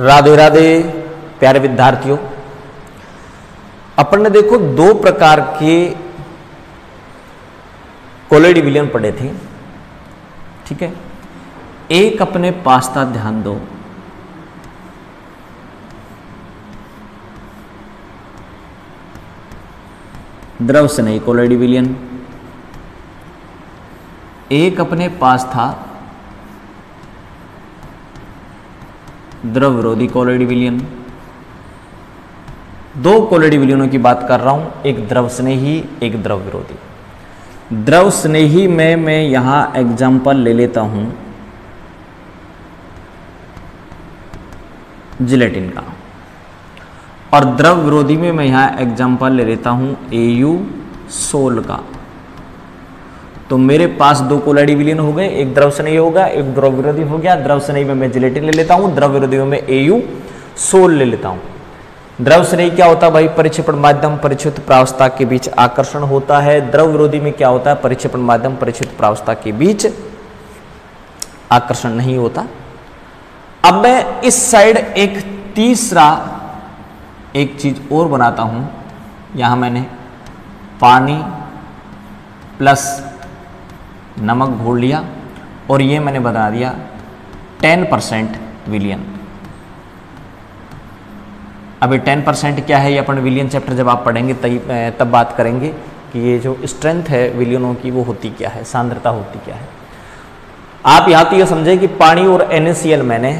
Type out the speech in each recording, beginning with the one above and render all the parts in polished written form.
राधे राधे प्यारे विद्यार्थियों। अपन ने देखो दो प्रकार के कोलोइड विलयन पढ़े थे, ठीक है। एक अपने पास था, ध्यान दो, द्रव स्नेही कोलोइड विलयन। एक अपने पास था द्रव विरोधी कोलोइड विलयन। दो कोलोइड विलयनों की बात कर रहा हूं, एक द्रव स्नेही, एक द्रव विरोधी। द्रव स्नेही में मैं यहां एग्जाम्पल ले लेता हूं जिलेटिन का, और द्रव विरोधी में मैं यहां एग्जाम्पल ले लेता हूं एयू सोल का। तो मेरे पास दो कोलोइड विलयन हो गए, एक द्रव स्नेही हो गया, एक द्रव विरोधी हो गया। द्रव स्नेही में मैं जिलेटिन ले लेता हूं, द्रव विरोधी में मैं एयू सोल ले लेता हूं। द्रव स्नेही क्या होता है भाई? परिक्षेपण माध्यम परिचित प्रावस्था के बीच आकर्षण होता है। द्रव विरोधी में क्या होता है? परिक्षेपण माध्यम परिचित प्रावस्था के बीच आकर्षण नहीं होता। अब मैं इस साइड एक तीसरा एक चीज और बनाता हूं। यहां मैंने पानी प्लस नमक घोल लिया और ये मैंने बता दिया 10% विलयन। अभी 10% क्या है, ये अपन विलयन चैप्टर जब आप पढ़ेंगे तब बात करेंगे कि ये जो स्ट्रेंथ है विलयनों की वो होती क्या है, सांद्रता होती क्या है। आप यहाँ तो ये समझे कि पानी और NaCl मैंने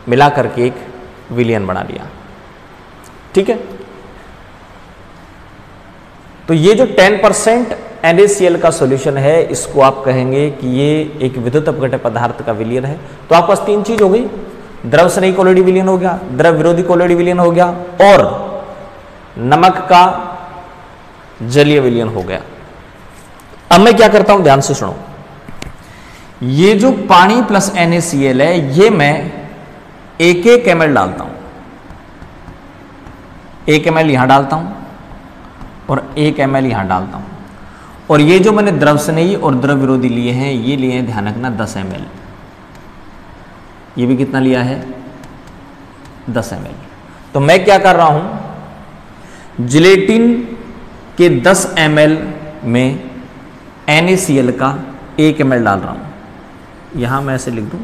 मिला करके एक विलयन बना लिया, ठीक है। तो ये जो 10% NaCl का सॉल्यूशन है, इसको आप कहेंगे कि ये एक विद्युत अपघट्य पदार्थ का विलयन है। तो आपके पास तीन चीज हो गई, द्रव स्नेही कोलोइड विलयन हो गया, द्रव विरोधी कोलोइड विलयन हो गया, और नमक का जलीय विलयन हो गया। अब मैं क्या करता हूं, ध्यान से सुनो। ये जो पानी प्लस NaCl है, ये मैं एक ml डालता हूं, 1 ml यहां डालता हूं और 1 ml यहां डालता हूं। और ये जो मैंने द्रव स्नेही और द्रव विरोधी लिए हैं, ये लिए हैं, ध्यान रखना, 10 ml। ये भी कितना लिया है? 10 ml। तो मैं क्या कर रहा हूं, जिलेटिन के 10 ml में NaCl का 1 ml डाल रहा हूं। यहां मैं ऐसे लिख दूं,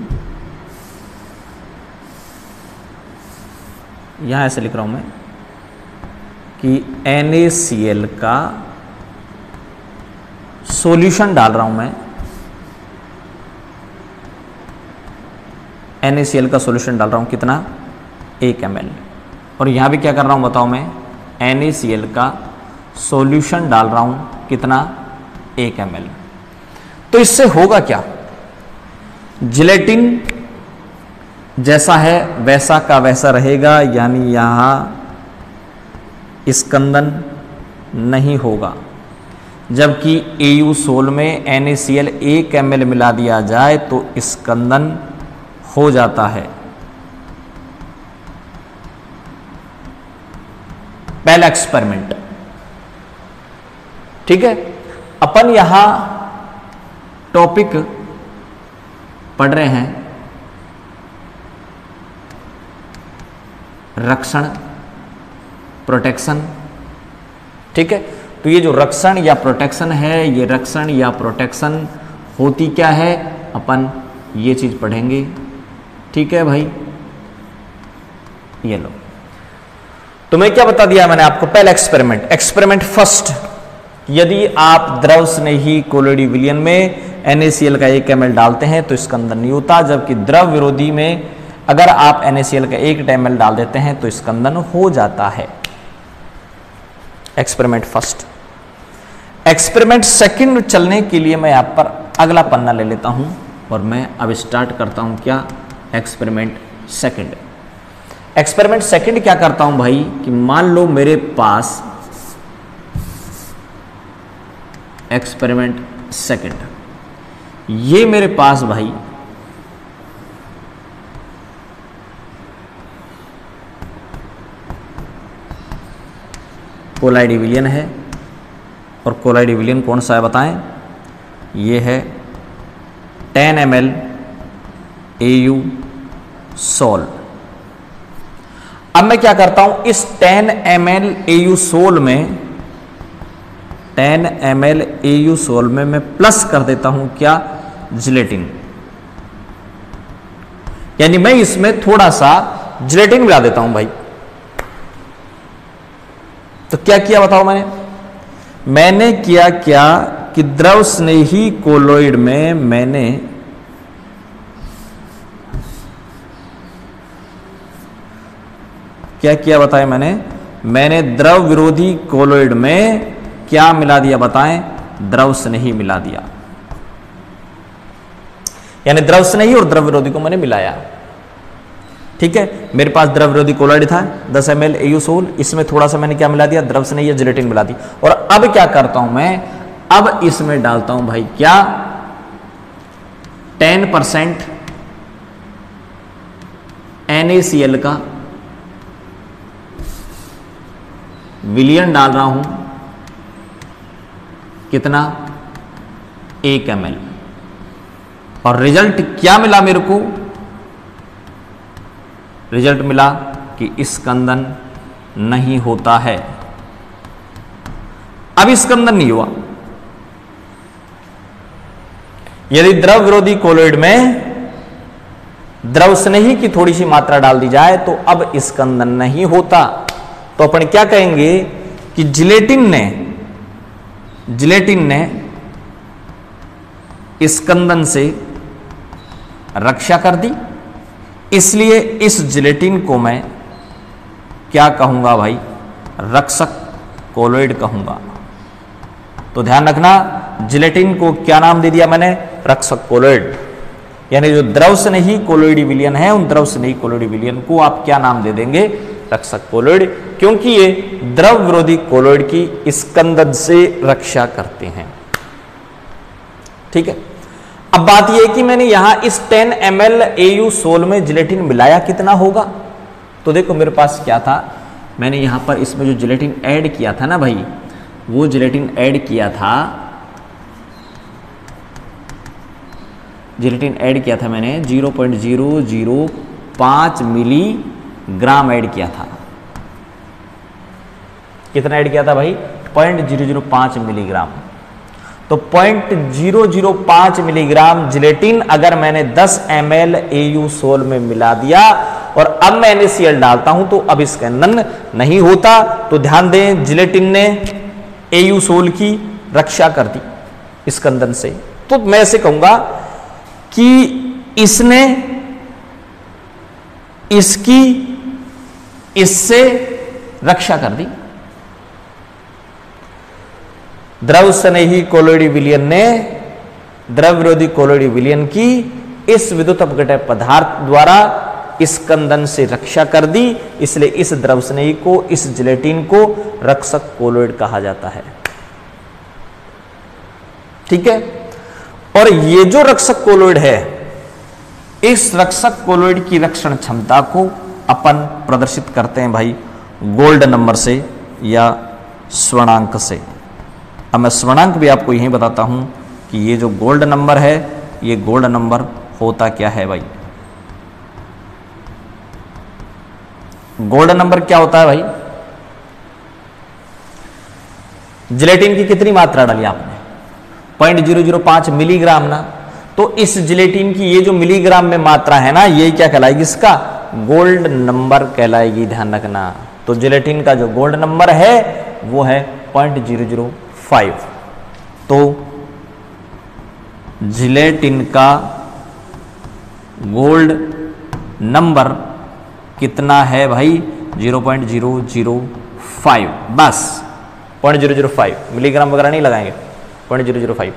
यहां ऐसे लिख रहा हूं मैं कि NaCl का सॉल्यूशन डाल रहा हूं मैं, NaCl का सॉल्यूशन डाल रहा हूं, कितना? 1 ml। और यहां भी क्या कर रहा हूं बताओ, मैं NaCl का सॉल्यूशन डाल रहा हूं, कितना? 1 ml। तो इससे होगा क्या, जिलेटिन जैसा है वैसा का वैसा रहेगा, यानी यहां स्कंदन नहीं होगा। जबकि एयू सोल में NaCl 1 ml मिला दिया जाए तो स्कंदन हो जाता है। पहला एक्सपेरिमेंट, ठीक है। अपन यहां टॉपिक पढ़ रहे हैं रक्षण, प्रोटेक्शन, ठीक है। तो ये जो रक्षण या प्रोटेक्शन है, ये रक्षण या प्रोटेक्शन होती क्या है, अपन ये चीज पढ़ेंगे, ठीक है भाई। ये लो, तो मैं क्या बता दिया मैंने आपको, पहला एक्सपेरिमेंट फर्स्ट, यदि आप द्रव स्नेही कोलोइड विलयन में NaCl का 1 ml डालते हैं तो स्कंदन नहीं होता। जबकि द्रव विरोधी में अगर आप NaCl का 1 ml डाल देते हैं तो स्कंदन हो जाता है। Experiment first. एक्सपेरिमेंट सेकंड चलने के लिए मैं यहां पर अगला पन्ना ले लेता हूं और मैं अब स्टार्ट करता हूं क्या, एक्सपेरिमेंट सेकंड। एक्सपेरिमेंट सेकंड क्या करता हूं भाई, कि मान लो मेरे पास एक्सपेरिमेंट सेकंड, ये मेरे पास भाई कोलोइड विलयन है। और कोलोइड विलयन कौन सा है बताएं, ये है 10 ml AU सोल, अब मैं क्या करता हूं, इस 10 ml एयूसोल में 10 ml एयूसोल में मैं प्लस कर देता हूं क्या, जिलेटिन। यानी मैं इसमें थोड़ा सा जिलेटिन मिला देता हूं भाई। तो क्या किया बताओ मैंने किया क्या कि द्रव स्नेही कोलोइड में मैंने क्या किया बताएं, मैंने द्रव विरोधी कोलोइड में क्या मिला दिया बताएं, द्रव स्नेही मिला दिया। यानी द्रव स्नेही और द्रव विरोधी को मैंने मिलाया। ठीक है, मेरे पास द्रव विरोधी कोलोइड था 10 ml एयूसोल, इसमें थोड़ा सा मैंने क्या मिला दिया, द्रव स्नेही या जिलेटिन मिला दी। और अब क्या करता हूं मैं, अब इसमें डालता हूं भाई क्या, 10% NaCl का विलियन डाल रहा हूं, कितना, 1 ml। और रिजल्ट क्या मिला मेरे को, रिजल्ट मिला कि स्कंदन नहीं होता है। अब स्कंदन नहीं हुआ। यदि द्रव विरोधी कोलोइड में द्रव स्नेही की थोड़ी सी मात्रा डाल दी जाए तो अब स्कंदन नहीं होता। तो अपन क्या कहेंगे कि जिलेटिन ने स्कंदन से रक्षा कर दी, इसलिए इस जिलेटिन को मैं क्या कहूंगा भाई, रक्षक कोलोइड कहूंगा। तो ध्यान रखना, जिलेटिन को क्या नाम दे दिया मैंने, रक्षक कोलोइड। यानी जो द्रव स्नेही कोलोइडी विलियन है, उन द्रव स्नेही कोलोइडी विलियन को आप क्या नाम दे देंगे, रक्षक कोलोइड, क्योंकि ये द्रव विरोधी कोलोइड की स्कंदन से रक्षा करते हैं। ठीक है, अब बात यह कि मैंने यहां इस 10 ml एयूसोल में जिलेटिन मिलाया, कितना होगा। तो देखो मेरे पास क्या था, मैंने यहां पर इसमें जो जिलेटिन ऐड किया था ना भाई, वो जिलेटिन ऐड किया था, जिलेटिन ऐड किया था मैंने 0.005 मिलीग्राम ऐड किया था। कितना ऐड किया था भाई, 0.005 मिलीग्राम। तो 0.005 मिलीग्राम जिलेटिन अगर मैंने 10 ml एयूसोल में मिला दिया और अब मैं NaCl डालता हूं तो अब स्कंदन नहीं होता। तो ध्यान दें, जिलेटिन ने एयूसोल की रक्षा कर दी स्कंदन से। तो मैं ऐसे कहूंगा कि इसने इसकी इससे रक्षा कर दी। द्रव स्नेही कोलोइडी विलियन ने द्रव विरोधी कोलोइडी विलियन की इस विद्युत अपघटन पदार्थ द्वारा स्कंदन से रक्षा कर दी, इसलिए इस द्रव स्नेही को, इस जिलेटिन को रक्षक कोलोइड कहा जाता है। ठीक है, और ये जो रक्षक कोलोइड है, इस रक्षक कोलोइड की रक्षण क्षमता को अपन प्रदर्शित करते हैं भाई गोल्ड नंबर से या स्वर्णांक से। अब मैं स्वर्णांक भी आपको यही बताता हूं कि ये जो गोल्ड नंबर है, ये गोल्ड नंबर होता क्या है भाई। गोल्ड नंबर क्या होता है भाई, जिलेटिन की कितनी मात्रा डाली आपने, 0.005 मिलीग्राम ना। तो इस जिलेटिन की ये जो मिलीग्राम में मात्रा है ना, ये क्या कहलाएगी, इसका गोल्ड नंबर कहलाएगी, ध्यान रखना। तो जिलेटिन का जो गोल्ड नंबर है वो है 0.005। तो जिलेटिन का गोल्ड नंबर कितना है भाई, 0.005, बस 0.005 मिलीग्राम वगैरह नहीं लगाएंगे, 0.005।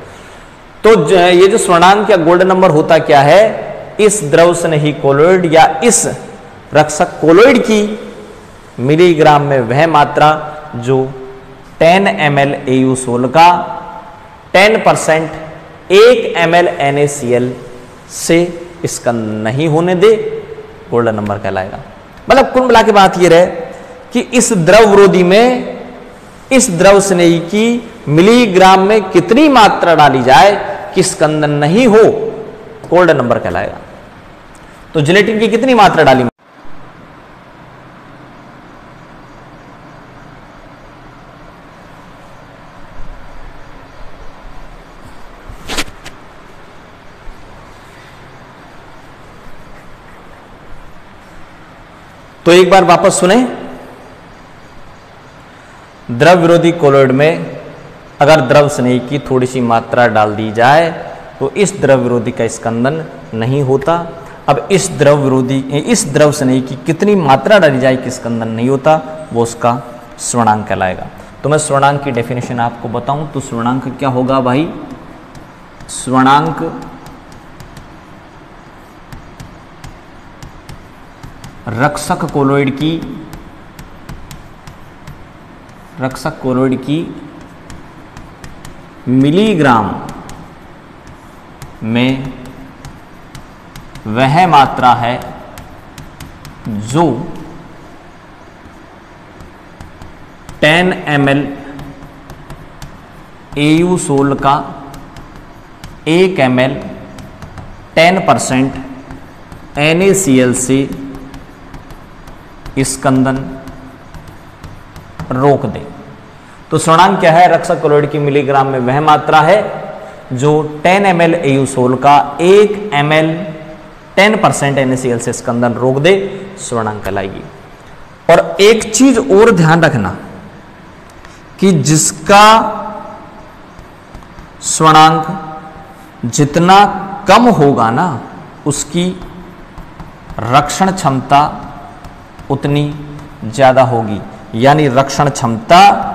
तो ये जो स्वर्णांक या गोल्ड नंबर होता क्या है, इस द्रव स्नेही कोलोइड या इस रक्षक कोलोइड की मिलीग्राम में वह मात्रा जो 10 ml एयूसोल का 10% 1 ml NaCl से इसका नहीं होने दे, गोल्ड नंबर कहलाएगा। मतलब कुल मिला के बात ये रहे कि इस द्रव विरोधी में इस द्रव स्नेही की मिलीग्राम में कितनी मात्रा डाली जाए कि स्कंदन नहीं हो, गोल्ड नंबर कहलाएगा। तो जिलेटिन की कितनी मात्रा डाली, तो एक बार वापस सुने, द्रव विरोधी कोलोइड में अगर द्रव स्नेही की थोड़ी सी मात्रा डाल दी जाए तो इस द्रव विरोधी का स्कंदन नहीं होता। अब इस द्रव स्नेही की कितनी मात्रा डाली जाए कि स्कंदन नहीं होता, वो उसका स्वर्णांक कहलाएगा। तो मैं स्वर्णांक की डेफिनेशन आपको बताऊं तो स्वर्णांक क्या होगा भाई, स्वर्णांक रक्षक कोलोइड की मिलीग्राम में वह मात्रा है जो 10 ml एयूसोल का 1 ml 10% NaCl से स्कंदन रोक दे। तो स्वर्णांक क्या है, रक्षक कोलोइड की मिलीग्राम में वह मात्रा है जो 10 ml एयूसोल का 1 ml 10% NaCl से स्कंदन रोक दे, स्वर्णांक कहलाएगी। और एक चीज और ध्यान रखना कि जिसका स्वर्णांक जितना कम होगा ना, उसकी रक्षण क्षमता उतनी ज्यादा होगी। यानी रक्षण क्षमता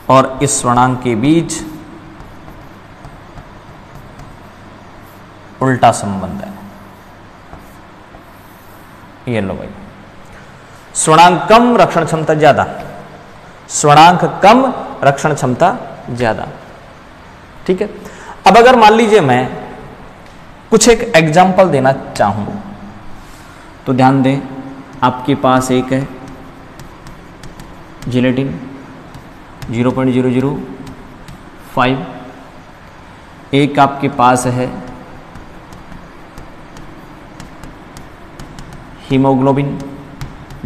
और इस स्वर्णांक के बीच उल्टा संबंध है। ये लो भाई, स्वर्णांक कम रक्षण क्षमता ज्यादा, स्वर्णांक कम रक्षण क्षमता ज्यादा। ठीक है। अब अगर मान लीजिए मैं कुछ एक एग्जाम्पल देना चाहूं तो ध्यान दें, आपके पास एक है जिलेटिन 0.005, एक आपके पास है हीमोग्लोबिन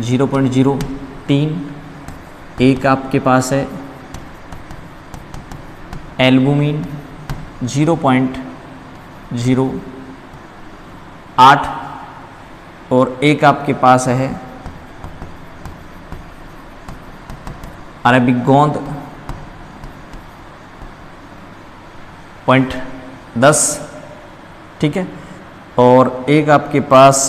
0.03, एक आपके पास है एल्बुमिन 0.08 और एक आपके पास है अरेबिक गोंद 0.10। ठीक है। और एक आपके पास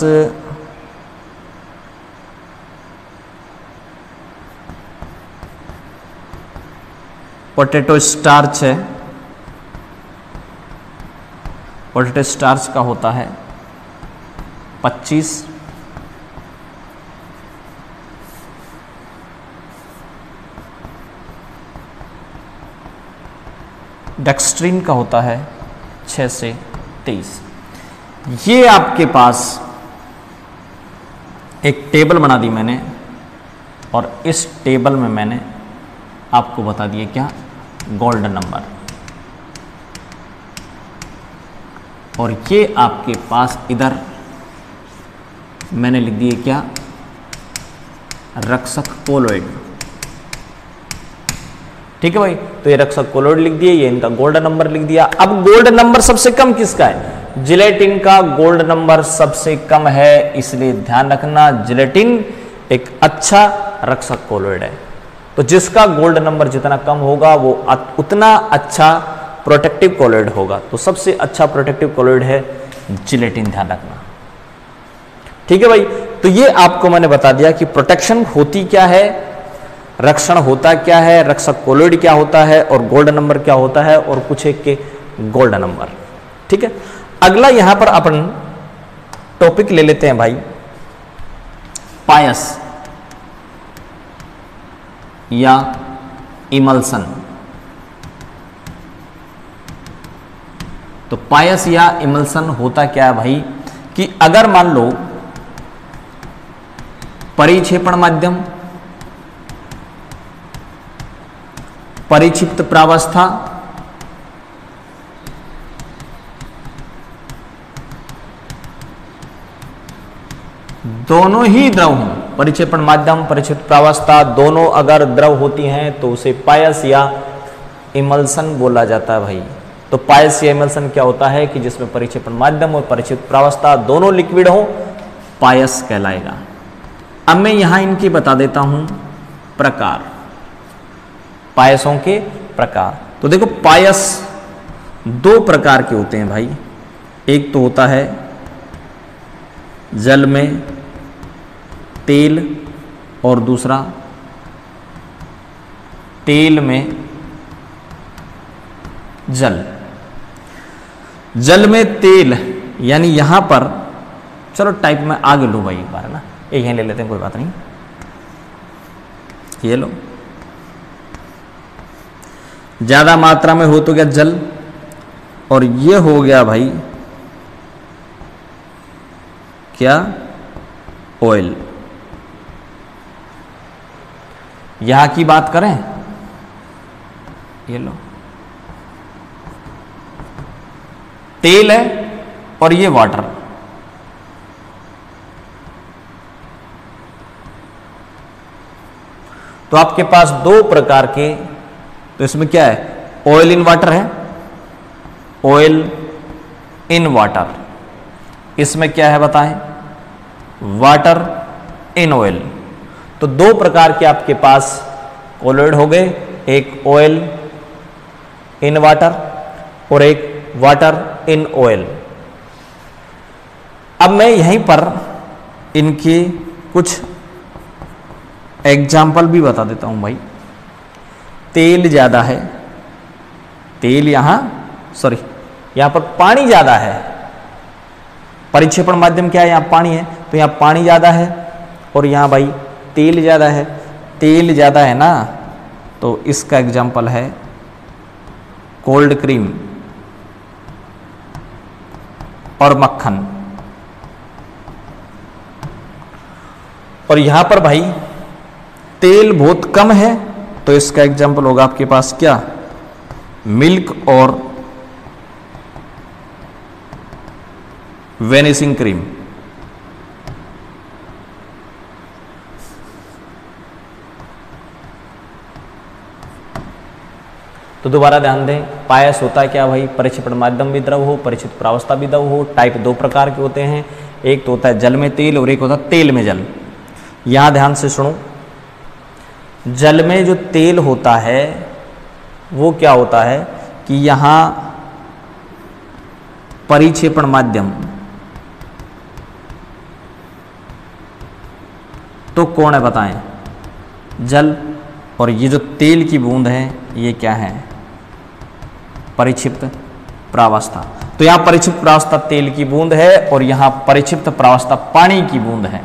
पोटैटो स्टार्च है, पोटैटो स्टार्च का होता है 25। डेक्स्ट्रीन का होता है 6 से 23। ये आपके पास एक टेबल बना दी मैंने और इस टेबल में मैंने आपको बता दिया क्या, गोल्ड नंबर। और ये आपके पास इधर मैंने लिख दिए क्या, रक्षक कोलोइड। ठीक है भाई, तो ये रक्षक कोलोइड लिख दिए, ये इनका गोल्ड नंबर लिख दिया। अब गोल्ड नंबर सबसे कम किसका है, जिलेटिन का गोल्ड नंबर सबसे कम है, इसलिए ध्यान रखना जिलेटिन एक अच्छा रक्षक कोलोइड है। तो जिसका गोल्ड नंबर जितना कम होगा वो उतना अच्छा प्रोटेक्टिव कोलोइड होगा। तो सबसे अच्छा प्रोटेक्टिव कोलोइड है जिलेटिन, ध्यान रखना। ठीक है भाई, तो ये आपको मैंने बता दिया कि प्रोटेक्शन होती क्या है, रक्षण होता क्या है, रक्षक कोलोइड क्या होता है और गोल्ड नंबर क्या होता है और कुछ एक के गोल्ड नंबर। ठीक है। अगला यहां पर अपन टॉपिक ले लेते हैं भाई, पायस या इमल्सन। तो पायस या इमल्सन होता क्या है भाई, कि अगर मान लो परिक्षेपण माध्यम, परिक्षिप्त प्रावस्था, दोनों ही द्रव हों, परिक्षेपण माध्यम परिक्षिप्त प्रावस्था दोनों अगर द्रव होती हैं तो उसे पायस या इमल्सन बोला जाता है भाई। तो पायस या इमल्सन क्या होता है कि जिसमें परिक्षेपण माध्यम और परिक्षिप्त प्रावस्था दोनों लिक्विड हो पायस कहलाएगा। अब मैं यहां इनके बता देता हूं प्रकार, पायसों के प्रकार। तो देखो पायस दो प्रकार के होते हैं भाई, एक तो होता है जल में तेल और दूसरा तेल में जल। जल में तेल यानी यहां पर, चलो टाइप में आगे लो भाई एक बार, है ना, एक यहां ले लेते हैं, कोई बात नहीं, ये लो। ज्यादा मात्रा में हो तो क्या जल, और ये हो गया भाई क्या, ऑयल। यहां की बात करें, ये लो तेल है और ये वाटर। तो आपके पास दो प्रकार के, तो इसमें क्या है, ऑयल इन वाटर है, ऑयल इन वाटर। इसमें क्या है बताएं, वाटर इन ऑयल। तो दो प्रकार के आपके पास कोलोइड हो गए, एक ऑयल इन वाटर और एक वाटर इन ऑयल। अब मैं यहीं पर इनके कुछ एग्जाम्पल भी बता देता हूं भाई। तेल ज्यादा है, तेल यहां यहां पर पानी ज्यादा है, परिक्षेपण माध्यम क्या है, यहां पानी है, तो यहां पानी ज्यादा है और यहां भाई तेल ज्यादा है। तेल ज्यादा है ना, तो इसका एग्जाम्पल है कोल्ड क्रीम और मक्खन। और यहां पर भाई तेल बहुत कम है, तो इसका एग्जाम्पल होगा आपके पास क्या, मिल्क और वेनिसिंग क्रीम। तो दोबारा ध्यान दें, पायस होता है क्या भाई, परिक्षेपण माध्यम भी द्रव हो, परिचित प्रावस्था भी द्रव हो। टाइप दो प्रकार के होते हैं, एक तो होता है जल में तेल और एक होता है तेल में जल। यहां ध्यान से सुनो, जल में जो तेल होता है वो क्या होता है कि यहां परिक्षेपण माध्यम तो कौन है बताएं, जल, और ये जो तेल की बूंद है ये क्या है, परिक्षिप्त प्रावस्था। तो यहां परिक्षिप्त प्रावस्था तेल की बूंद है और यहां परिक्षिप्त प्रावस्था पानी की बूंद है,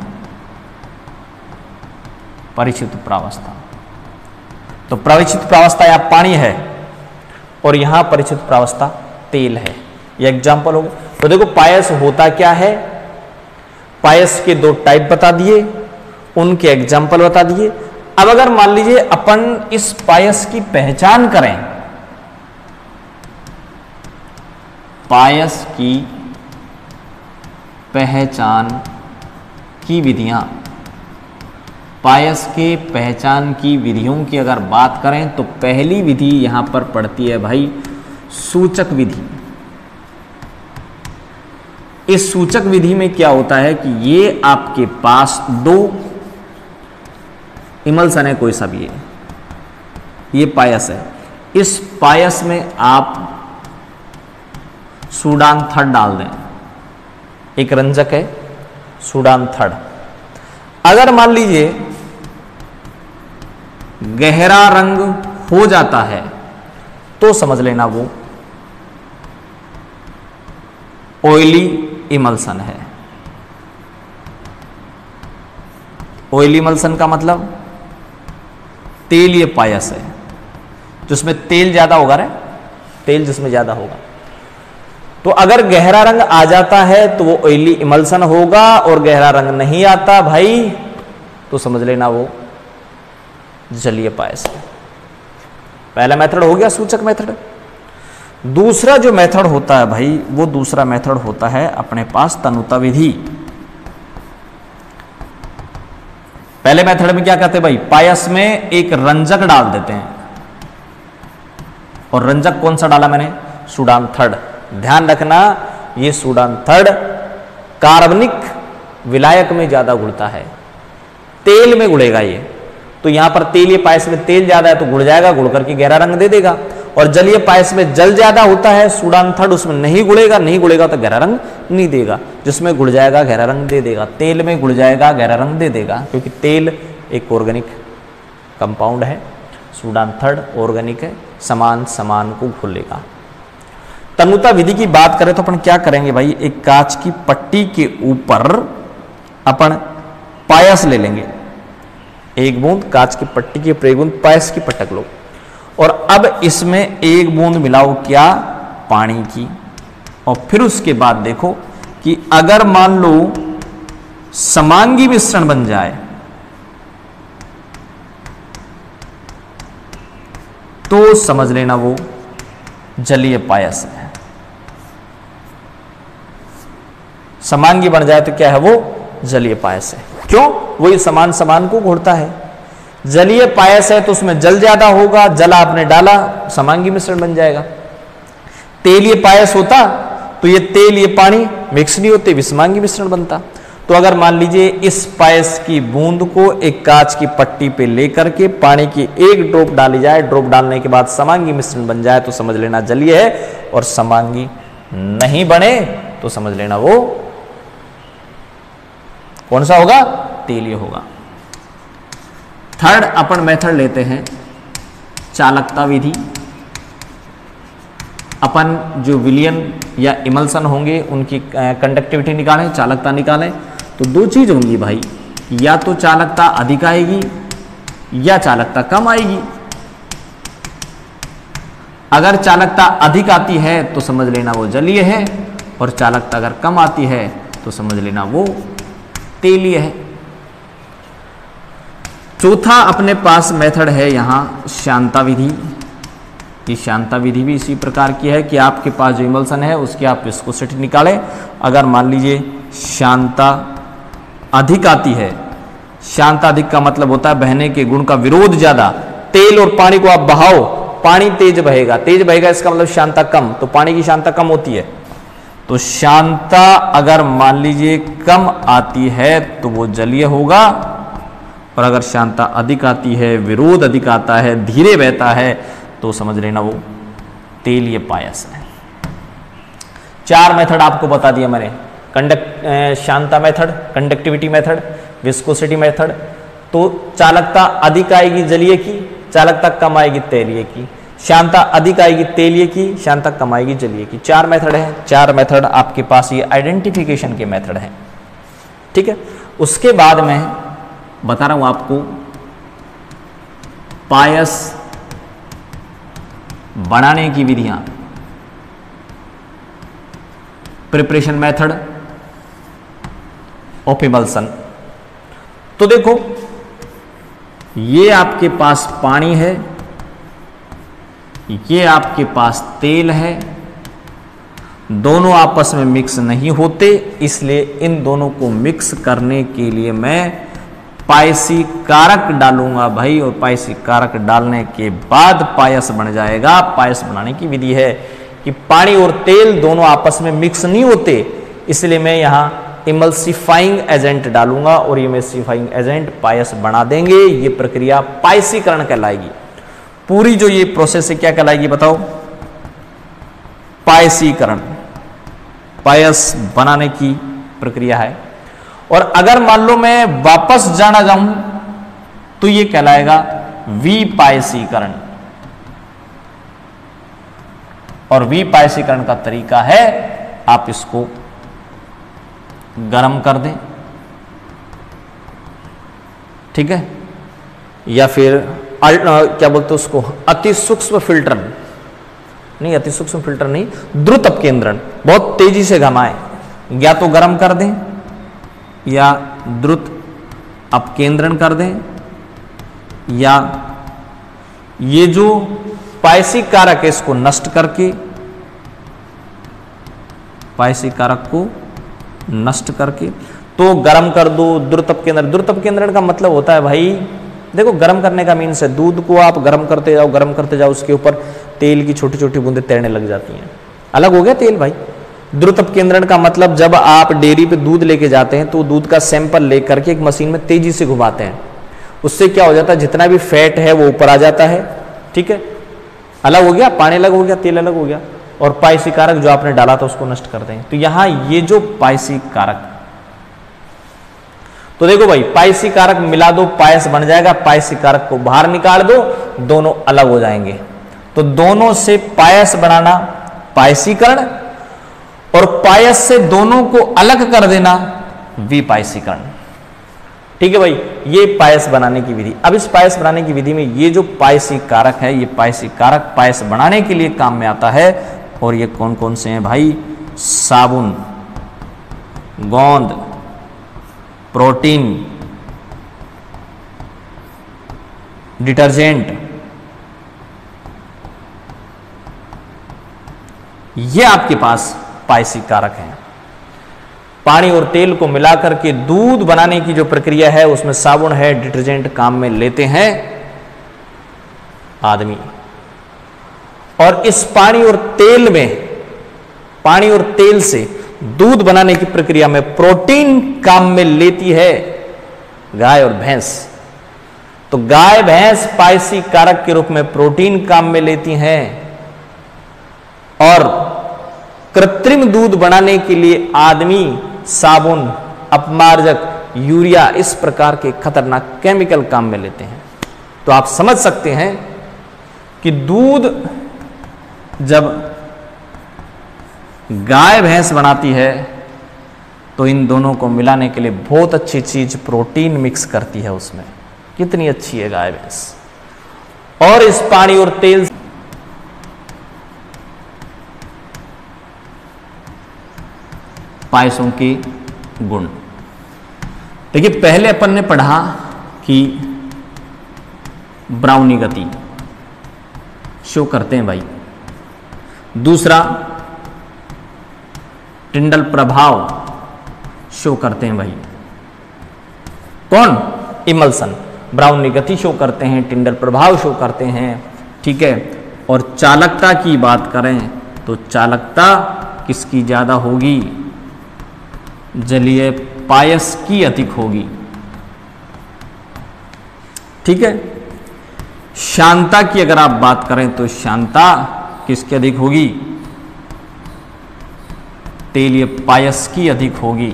परिक्षिप्त प्रावस्था। तो परिक्षिप्त प्रावस्था यहां पानी है और यहां परिक्षिप्त प्रावस्था तेल है। ये एग्जाम्पल हो गया। तो देखो पायस होता क्या है, पायस के दो टाइप बता दिए, उनके एग्जाम्पल बता दिए। अब अगर मान लीजिए अपन इस पायस की पहचान करें, पायस की पहचान की विधियां, पायस के पहचान की विधियों की अगर बात करें तो पहली विधि यहां पर पड़ती है भाई सूचक विधि। इस सूचक विधि में क्या होता है कि ये आपके पास दो इमल्सन है, कोई सा भी है, ये पायस है, इस पायस में आप सूडान थर्ड डाल दें, एक रंजक है सूडान थर्ड। अगर मान लीजिए गहरा रंग हो जाता है तो समझ लेना वो ऑयली इमल्सन है। ऑयली इमल्सन का मतलब तेलीय पायस है, जिसमें तेल ज्यादा होगा रे, तेल जिसमें ज्यादा होगा। तो अगर गहरा रंग आ जाता है तो वो ऑयली इमल्सन होगा, और गहरा रंग नहीं आता भाई तो समझ लेना वो जलीय पायस है। पहला मेथड हो गया सूचक मेथड। दूसरा जो मेथड होता है भाई, वो दूसरा मेथड होता है अपने पास तनुता विधि। पहले मेथड में क्या कहते हैं भाई, पायस में एक रंजक डाल देते हैं, और रंजक कौन सा डाला मैंने, सूडान थर्ड। ध्यान रखना ये सूडान थर्ड कार्बनिक विलायक में ज्यादा घुलता है, तेल में घुलेगा ये। तो यहां पर तेलीय पायस में तेल ज्यादा है तो घुल जाएगा, घुल करके गहरा रंग दे देगा। और जलीय पायस में जल ज्यादा होता है, सूडांथड़ उसमें नहीं घुलेगा, नहीं घुलेगा तो गहरा रंग नहीं देगा। जिसमें घुल जाएगा गहरा रंग दे देगा, तेल में घुल जाएगा गहरा रंग दे देगा, क्योंकि तेल एक ऑर्गेनिक कंपाउंड है, सूडांथड़ ऑर्गेनिक है, समान समान को घुलेगा। तन्मुता विधि की बात करें तो अपन क्या करेंगे भाई, एक कांच की पट्टी के ऊपर अपन पायस ले लेंगे, एक बूंद कांच की पट्टी के ऊपर एक बूंद पायस की पटक लो, और अब इसमें एक बूंद मिलाओ क्या, पानी की। और फिर उसके बाद देखो कि अगर मान लो समांगी मिश्रण बन जाए तो समझ लेना वो जलीय पायस है। समांगी बन जाए तो क्या है, वो जलीय पायस है। क्यों, वही समान समान को घोड़ता है। जलीय पायस है तो उसमें जल ज्यादा होगा, जल आपने डाला, समांगी मिश्रण बन जाएगा। तेलीय पायस होता तो ये तेल ये पानी मिक्स नहीं होते, विषमांगी मिश्रण बनता। तो अगर मान लीजिए इस पायस की बूंद को एक कांच की पट्टी पे लेकर के पानी की एक ड्रॉप डाली जाए, ड्रॉप डालने के बाद समांगी मिश्रण बन जाए तो समझ लेना जलीय है, और समांगी नहीं बने तो समझ लेना वो कौन सा होगा, तेलीय होगा। थर्ड अपन मेथड लेते हैं चालकता विधि। अपन जो विलियन या इमल्सन होंगे उनकी कंडक्टिविटी निकालें, चालकता निकालें, तो दो चीज होंगी भाई, या तो चालकता अधिक आएगी या चालकता कम आएगी। अगर चालकता अधिक आती है तो समझ लेना वो जलीय है, और चालकता अगर कम आती है तो समझ लेना वो तेलीय है। चौथा अपने पास मेथड है यहां शांता विधि। ये शांता विधि भी इसी प्रकार की है कि आपके पास जो इमल्सन है उसकी आप विस्कोसिटी निकालें। अगर मान लीजिए शांता अधिक आती है, शांता अधिक का मतलब होता है बहने के गुण का विरोध ज्यादा। तेल और पानी को आप बहाओ, पानी तेज बहेगा, तेज बहेगा इसका मतलब शांता कम, तो पानी की शांता कम होती है। तो शांता अगर मान लीजिए कम आती है तो वो जलीय होगा, और अगर शांता अधिक आती है, विरोध अधिक आता है, धीरे बहता है, तो समझ लेना वो तेलीय पायस है। चार मेथड आपको बता दिया मैंने, Shanta method, conductivity method, viscosity method. तो चालकता अधिक आएगी जलीय की, चालकता कम आएगी तेलीय की। शांता अधिक आएगी तेलीय की, शांता कम आएगी जलीय की। चार मेथड है, चार मेथड आपके पास ये आइडेंटिफिकेशन के मेथड है, ठीक है। उसके बाद मैं बता रहा हूं आपको पायस बनाने की विधियां, प्रिपरेशन मेथड ऑफ इमल्सन। तो देखो ये आपके पास पानी है, ये आपके पास तेल है, दोनों आपस में मिक्स नहीं होते, इसलिए इन दोनों को मिक्स करने के लिए मैं पायसी कारक डालूंगा भाई, और पायसी कारक डालने के बाद पायस बन जाएगा। पायस बनाने की विधि है कि पानी और तेल दोनों आपस में मिक्स नहीं होते, इसलिए मैं यहां इमल्सिफाइंग एजेंट डालूंगा, और ये इमल्सिफाइंग एजेंट पायस बना देंगे। ये प्रक्रिया पायसीकरण कहलाएगी। पूरी जो ये प्रोसेस है क्या कहलाएगी बताओ, पायसीकरण, पायस बनाने की प्रक्रिया है। और अगर मान लो मैं वापस जाना चाहूं तो ये कहलाएगा विपायसीकरण। और विपायसीकरण का तरीका है आप इसको गर्म कर दें, ठीक है, या फिर क्या बोलते हैं उसको, अति सूक्ष्म फिल्टर नहीं, अति सूक्ष्म फिल्टर नहीं, द्रुत अपकेंद्रण, बहुत तेजी से घमाएं, या तो गर्म कर दें या द्रुत अपकेंद्रण कर दें, या ये जो पायसिक कारक है इसको नष्ट करके, पायसिक कारक को नष्ट करके तो गर्म कर दो। द्रुत अपकेंद्रण, द्रुत अपकेंद्रण का मतलब होता है भाई, देखो गर्म करने का मीन्स है दूध को आप गर्म करते जाओ, गर्म करते जाओ, उसके ऊपर तेल की छोटी छोटी बूंदें तैरने लग जाती हैं, अलग हो गया तेल भाई। द्रुत अपकेंद्रण का मतलब जब आप डेयरी पे दूध लेके जाते हैं तो दूध का सैंपल लेकर के एक मशीन में तेजी से घुमाते हैं, उससे क्या हो जाता है, जितना भी फैट है वो ऊपर आ जाता है, ठीक है, अलग हो गया, पानी अलग हो गया, तेल अलग हो गया, और पायसी कारक जो आपने डाला था उसको नष्ट कर दें। तो यहां ये जो पायसी कारक, तो देखो भाई पायसी कारक मिला दो, पायस बन जाएगा, पायसी कारक को बाहर निकाल दो, दोनों अलग हो जाएंगे। तो दोनों से पायस बनाना पायसीकरण, और पायस से दोनों को अलग कर देना विपायसीकरण। ठीक है भाई, ये पायस बनाने की विधि। अब इस पायस बनाने की विधि में ये जो पायसी कारक है, ये पायसी कारक पायस बनाने के लिए काम में आता है। और ये कौन कौन से हैं भाई? साबुन, गोंद, प्रोटीन, डिटर्जेंट, ये आपके पास पायसी कारक हैं। पानी और तेल को मिलाकर के दूध बनाने की जो प्रक्रिया है उसमें साबुन है, डिटर्जेंट काम में लेते हैं आदमी। और इस पानी और तेल में, पानी और तेल से दूध बनाने की प्रक्रिया में प्रोटीन काम में लेती है गाय और भैंस। तो गाय भैंस पायसी कारक के रूप में प्रोटीन काम में लेती हैं, और कृत्रिम दूध बनाने के लिए आदमी साबुन, अपमार्जक, यूरिया, इस प्रकार के खतरनाक केमिकल काम में लेते हैं। तो आप समझ सकते हैं कि दूध जब गाय भैंस बनाती है तो इन दोनों को मिलाने के लिए बहुत अच्छी चीज प्रोटीन मिक्स करती है उसमें। कितनी अच्छी है गाय भैंस। और इस पानी और तेल पायसों के गुण देखिए, पहले अपन ने पढ़ा कि ब्राउनी गति शो करते हैं भाई, दूसरा टिंडल प्रभाव शो करते हैं भाई, कौन? इमल्सन। ब्राउनी गति शो करते हैं, टिंडल प्रभाव शो करते हैं, ठीक है। और चालकता की बात करें तो चालकता किसकी ज्यादा होगी? जलीय पायस की अधिक होगी, ठीक है। शांता की अगर आप बात करें तो शांता किसकी अधिक होगी? तेलीय पायस की अधिक होगी,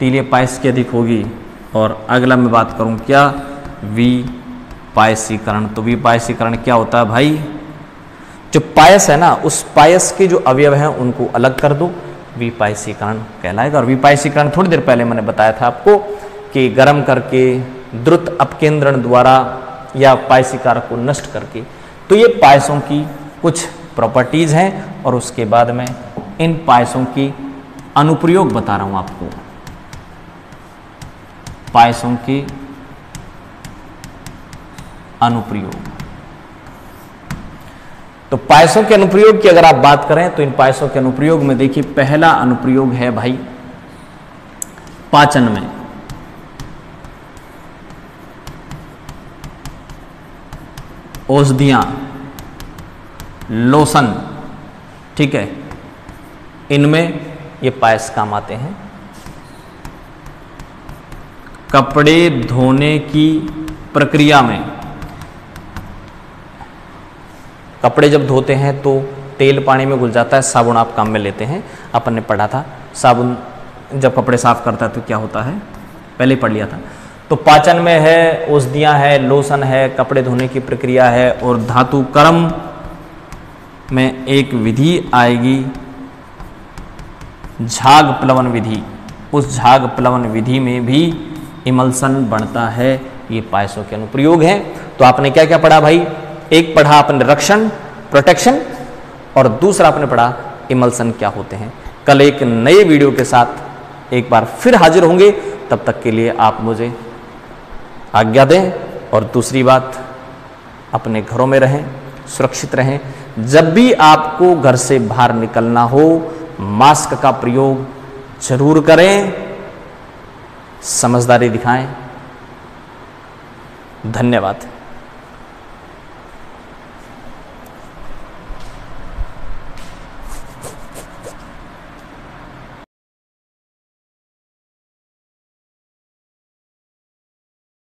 तेलीय पायस की अधिक होगी। और अगला मैं बात करूं क्या? विपायसीकरण। तो विपायसीकरण क्या होता है भाई? जो पायस है ना, उस पायस के जो अवयव हैं उनको अलग कर दो, विपायसीकरण कहलाएगा। और विपायसीकरण थोड़ी देर पहले मैंने बताया था आपको कि गर्म करके, द्रुत अपकेंद्रण द्वारा, या पायसी कारक को नष्ट करके। तो ये पायसों की कुछ प्रॉपर्टीज हैं, और उसके बाद में इन पायसों की अनुप्रयोग बता रहा हूं आपको। पायसों के अनुप्रयोग। तो पायसों के अनुप्रयोग की अगर आप बात करें तो इन पायसों के अनुप्रयोग में देखिए, पहला अनुप्रयोग है भाई पाचन में। औषधियां, लोशन, ठीक है, इनमें ये पायस काम आते हैं। कपड़े धोने की प्रक्रिया में, कपड़े जब धोते हैं तो तेल पानी में घुल जाता है, साबुन आप काम में लेते हैं, अपन ने पढ़ा था। साबुन जब कपड़े साफ करता है तो क्या होता है, पहले पढ़ लिया था। तो पाचन में है, औषधियां है, लोशन है, कपड़े धोने की प्रक्रिया है, और धातु कर्म में एक विधि आएगी, झाग प्लवन विधि। उस झाग प्लवन विधि में भी इमल्सन बनता है। ये पायसों के अनुप्रयोग हैं। तो आपने क्या क्या पढ़ा भाई? एक पढ़ा आपने रक्षण, प्रोटेक्शन, और दूसरा आपने पढ़ा इमल्सन क्या होते हैं। कल एक नए वीडियो के साथ एक बार फिर हाजिर होंगे, तब तक के लिए आप मुझे आज्ञा दें। और दूसरी बात, अपने घरों में रहें, सुरक्षित रहें। जब भी आपको घर से बाहर निकलना हो, मास्क का प्रयोग जरूर करें, समझदारी दिखाएं। धन्यवाद।